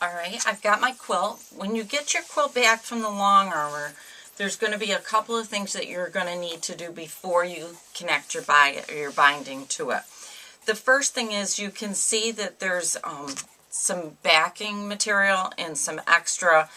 Alright, I've got my quilt. When you get your quilt back from the long armor, there's going to be a couple of things that you're going to need to do before you connect your binding to it. The first thing is you can see that there's some backing material and some extra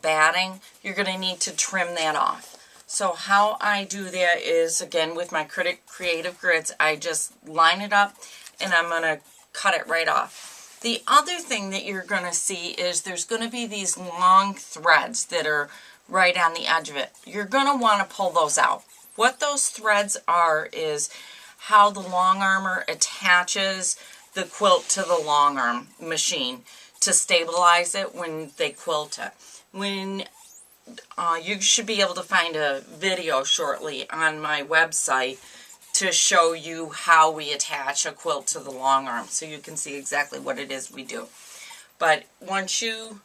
batting. You're going to need to trim that off. So how I do that is, again, with my Creative Grids, I just line it up and I'm going to cut it right off. The other thing that you're going to see is there's going to be these long threads that are right on the edge of it. You're going to want to pull those out. What those threads are is how the long armor attaches the quilt to the long arm machine to stabilize it when they quilt it. You should be able to find a video shortly on my website to show you how we attach a quilt to the long arm, so you can see exactly what it is we do. But once you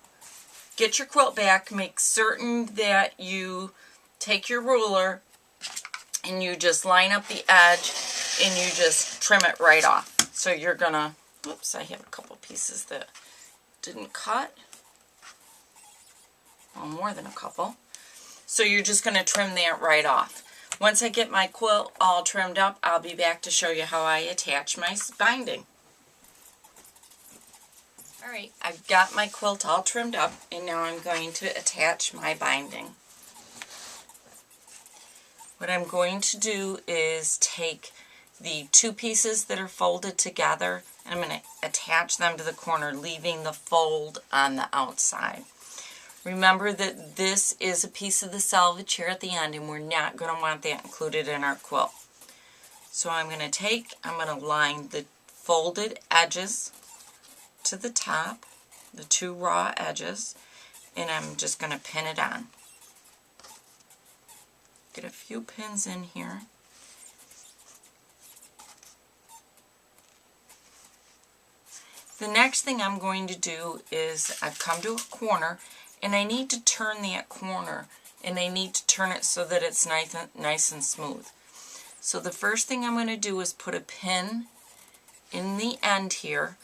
get your quilt back, make certain that you take your ruler and you just line up the edge and you just trim it right off. So you're gonna, oops, I have a couple pieces that didn't cut. Well, more than a couple. So you're just gonna trim that right off. Once I get my quilt all trimmed up, I'll be back to show you how I attach my binding. Alright, I've got my quilt all trimmed up, and now I'm going to attach my binding. What I'm going to do is take the two pieces that are folded together, and I'm going to attach them to the corner, leaving the fold on the outside. Remember that this is a piece of the selvage here at the end, and we're not going to want that included in our quilt. So I'm going to line the folded edges to the top, the two raw edges, and I'm just going to pin it on. Get a few pins in here. The next thing I'm going to do is I've come to a corner, and I need to turn that corner, and I need to turn it so that it's nice and smooth. So the first thing I'm going to do is put a pin in the end here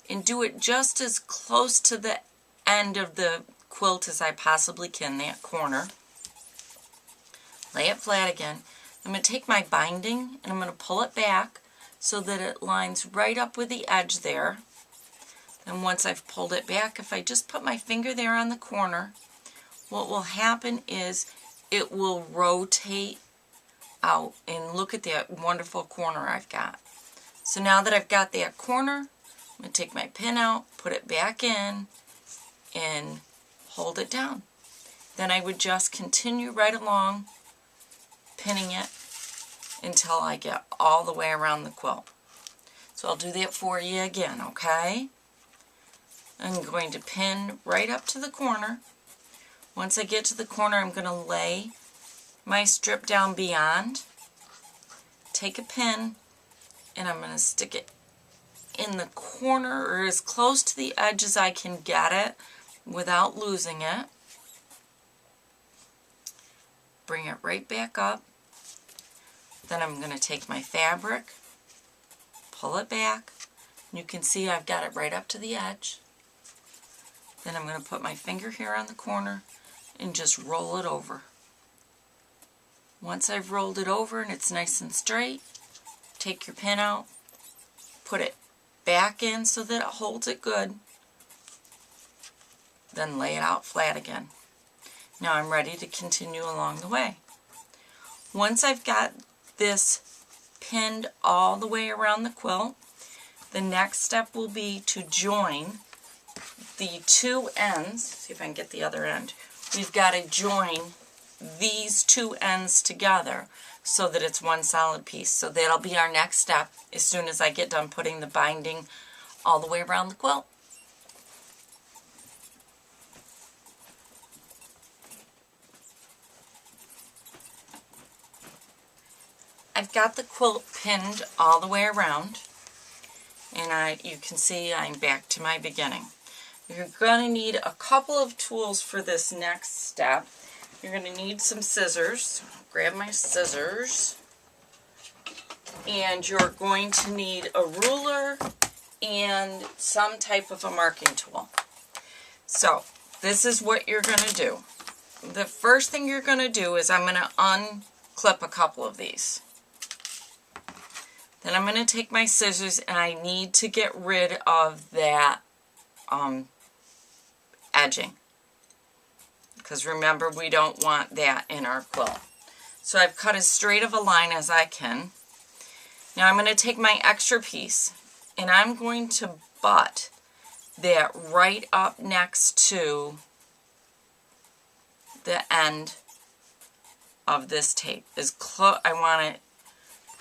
and do it just as close to the end of the quilt as I possibly can, that corner. Lay it flat again. I'm going to take my binding and I'm going to pull it back so that it lines right up with the edge there. And once I've pulled it back, if I just put my finger there on the corner, what will happen is it will rotate out. And look at that wonderful corner I've got. So now that I've got that corner, I'm going to take my pin out, put it back in, and hold it down. Then I would just continue right along, pinning it until I get all the way around the quilt. So I'll do that for you again, okay? I'm going to pin right up to the corner. Once I get to the corner, I'm going to lay my strip down beyond, take a pin, and I'm going to stick it in the corner or as close to the edge as I can get it without losing it. Bring it right back up. Then I'm going to take my fabric, pull it back. You can see I've got it right up to the edge. Then I'm going to put my finger here on the corner and just roll it over. Once I've rolled it over and it's nice and straight, take your pin out, put it back in so that it holds it good, then lay it out flat again. Now I'm ready to continue along the way. Once I've got this pinned all the way around the quilt, the next step will be to join the two ends. See if I can get the other end. We've got to join these two ends together so that it's one solid piece. So that'll be our next step as soon as I get done putting the binding all the way around the quilt. I've got the quilt pinned all the way around, and you can see I'm back to my beginning. You're going to need a couple of tools for this next step. You're going to need some scissors. Grab my scissors. And you're going to need a ruler and some type of a marking tool. So this is what you're going to do. The first thing you're going to do is I'm going to unclip a couple of these. Then I'm going to take my scissors and I need to get rid of that edging. Because remember, we don't want that in our quilt. So I've cut as straight of a line as I can. Now I'm going to take my extra piece and I'm going to butt that right up next to the end of this tape. I want it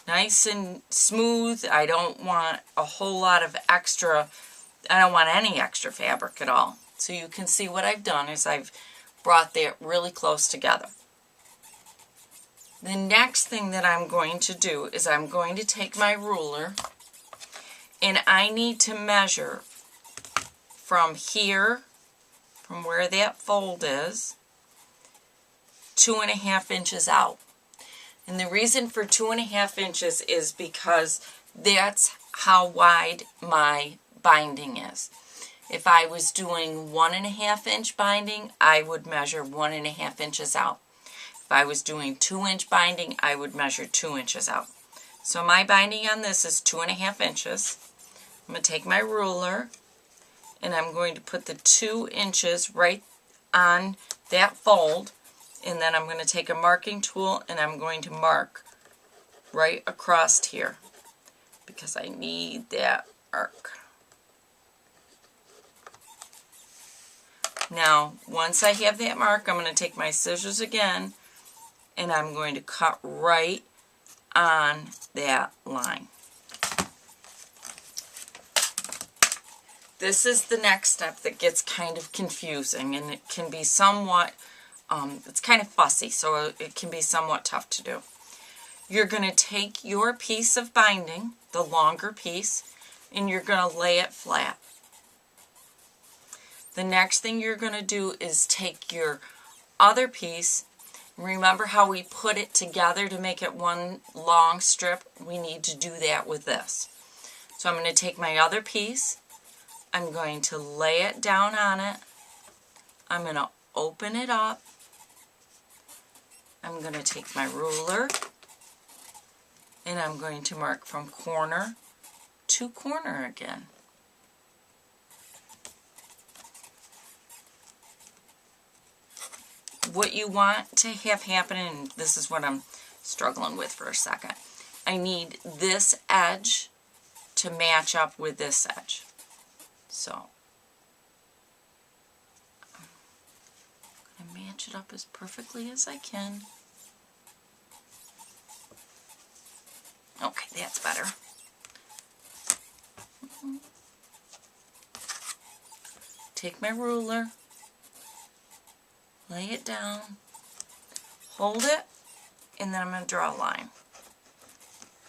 nice and smooth. I don't want a whole lot of extra, I don't want any extra fabric at all. So you can see what I've done is I've brought that really close together. The next thing that I'm going to do is I'm going to take my ruler and I need to measure from here, from where that fold is, 2.5 inches out. And the reason for 2.5 inches is because that's how wide my binding is. If I was doing 1.5 inch binding, I would measure 1.5 inches out. If I was doing 2-inch binding, I would measure 2 inches out. So my binding on this is 2.5 inches. I'm going to take my ruler and I'm going to put the 2 inches right on that fold, and then I'm going to take a marking tool and I'm going to mark right across here because I need that arc. Now, once I have that mark, I'm going to take my scissors again and I'm going to cut right on that line. This is the next step that gets kind of confusing, and it can be somewhat, it's kind of fussy, so it can be somewhat tough to do. You're going to take your piece of binding, the longer piece, and you're going to lay it flat. The next thing you're going to do is take your other piece. Remember how we put it together to make it one long strip? We need to do that with this. So I'm going to take my other piece. I'm going to lay it down on it. I'm going to open it up. I'm going to take my ruler and I'm going to mark from corner to corner again. What you want to have happen, and this is what I'm struggling with for a second, I need this edge to match up with this edge. So I'm going to match it up as perfectly as I can. Okay, that's better. Take my ruler, lay it down, hold it, and then I'm going to draw a line.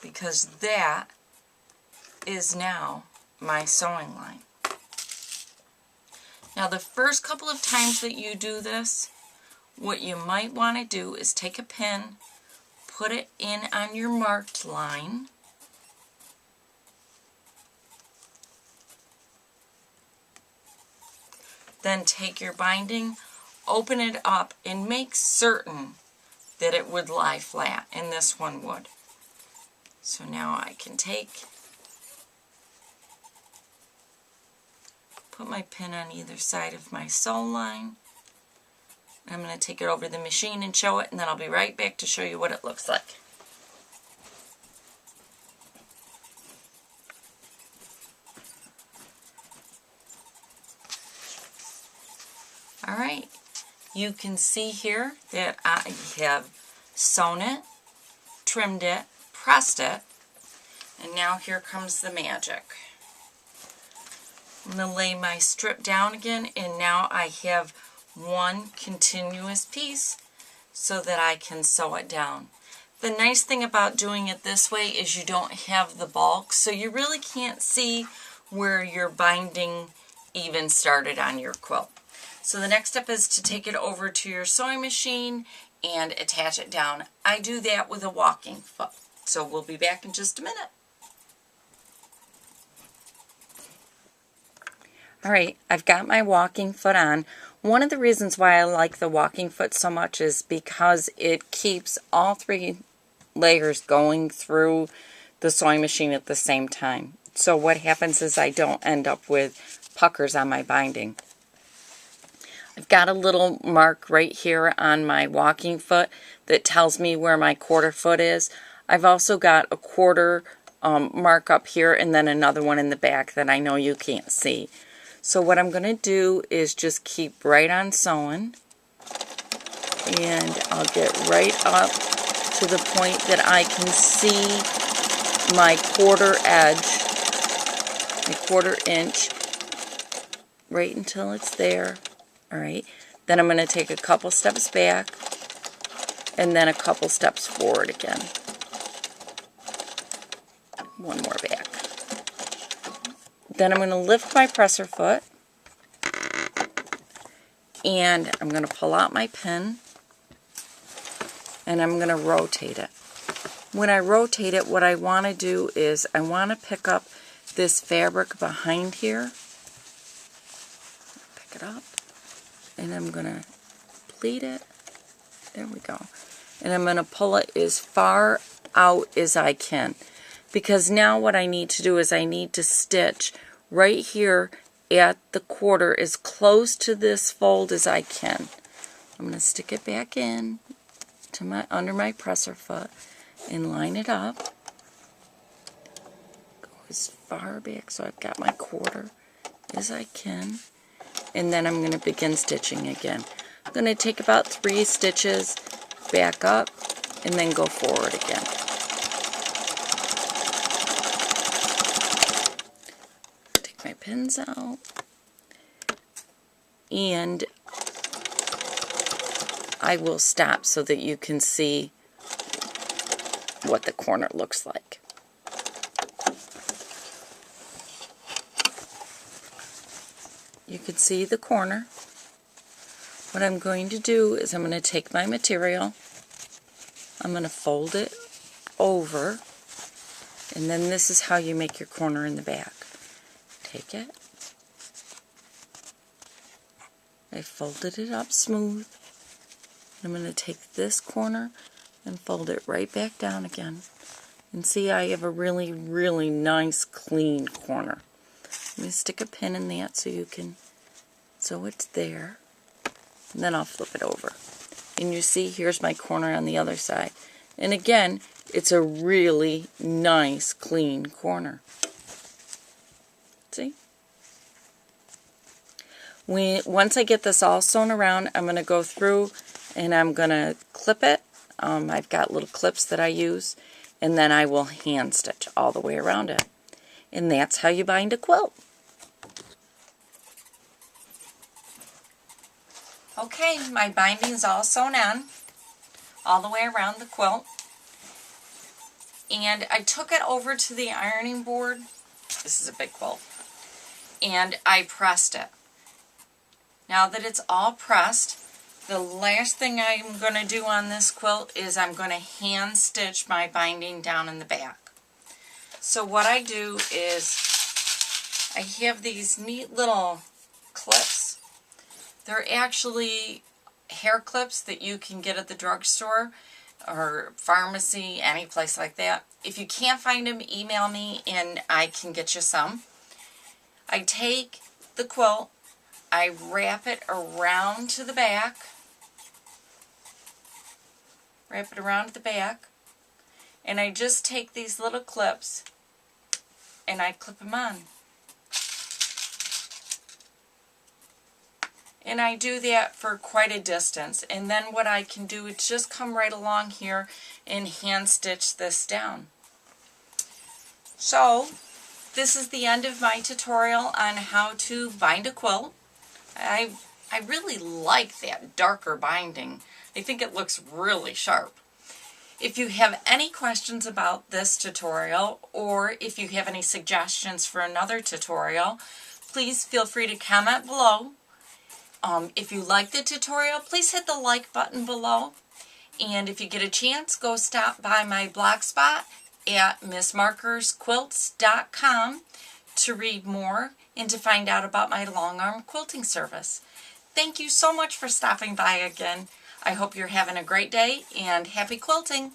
Because that is now my sewing line. Now the first couple of times that you do this, what you might want to do is take a pin, put it in on your marked line, then take your binding, open it up, and make certain that it would lie flat, and this one would. So now I can put my pin on either side of my sew line. I'm going to take it over the machine and show it, and then I'll be right back to show you what it looks like. Alright, you can see here that I have sewn it, trimmed it, pressed it, and now here comes the magic. I'm going to lay my strip down again, and now I have one continuous piece so that I can sew it down. The nice thing about doing it this way is you don't have the bulk, so you really can't see where your binding even started on your quilt. So the next step is to take it over to your sewing machine and attach it down. I do that with a walking foot. So we'll be back in just a minute. Alright, I've got my walking foot on. One of the reasons why I like the walking foot so much is because it keeps all 3 layers going through the sewing machine at the same time. So what happens is I don't end up with puckers on my binding. I've got a little mark right here on my walking foot that tells me where my quarter foot is. I've also got a quarter mark up here and then another one in the back that I know you can't see. So what I'm going to do is just keep right on sewing, and I'll get right up to the point that I can see my quarter edge, my quarter inch, right until it's there. Alright, then I'm going to take a couple steps back and then a couple steps forward again. One more back. Then I'm going to lift my presser foot and I'm going to pull out my pin and I'm going to rotate it. When I rotate it, what I want to do is I want to pick up this fabric behind here. Pick it up and I'm going to pleat it. There we go. And I'm going to pull it as far out as I can. Because now what I need to do is I need to stitch right here at the quarter as close to this fold as I can. I'm going to stick it back in to under my presser foot and line it up. Go as far back so I've got my quarter as I can. And then I'm going to begin stitching again. I'm going to take about 3 stitches, back up, and then go forward again. My pins out, and I will stop so that you can see what the corner looks like. You can see the corner. What I'm going to do is I'm going to take my material, I'm going to fold it over, and then this is how you make your corner in the back. Take it. I folded it up smooth. I'm going to take this corner and fold it right back down again. And see, I have a really, really nice clean corner. I'm going to stick a pin in that so you can, so it's there. And then I'll flip it over. And you see, here's my corner on the other side. And again, it's a really nice clean corner. See? Once I get this all sewn around, I'm going to go through and I'm going to clip it. I've got little clips that I use, and then I will hand stitch all the way around it. And that's how you bind a quilt. Okay, my binding's all sewn on, all the way around the quilt. And I took it over to the ironing board. This is a big quilt. And I pressed it. Now that it's all pressed, the last thing I'm going to do on this quilt is I'm going to hand stitch my binding down in the back. So what I do is I have these neat little clips. They're actually hair clips that you can get at the drugstore or pharmacy, any place like that. If you can't find them, email me and I can get you some. I take the quilt, I wrap it around to the back, and I just take these little clips and I clip them on. And I do that for quite a distance, and then what I can do is just come right along here and hand stitch this down. So this is the end of my tutorial on how to bind a quilt. I really like that darker binding. I think it looks really sharp. If you have any questions about this tutorial, or if you have any suggestions for another tutorial, please feel free to comment below. If you like the tutorial, please hit the like button below. And if you get a chance, go stop by my blog spot at MissMarkersQuilts.com to read more and to find out about my long arm quilting service. Thank you so much for stopping by again. I hope you're having a great day and happy quilting!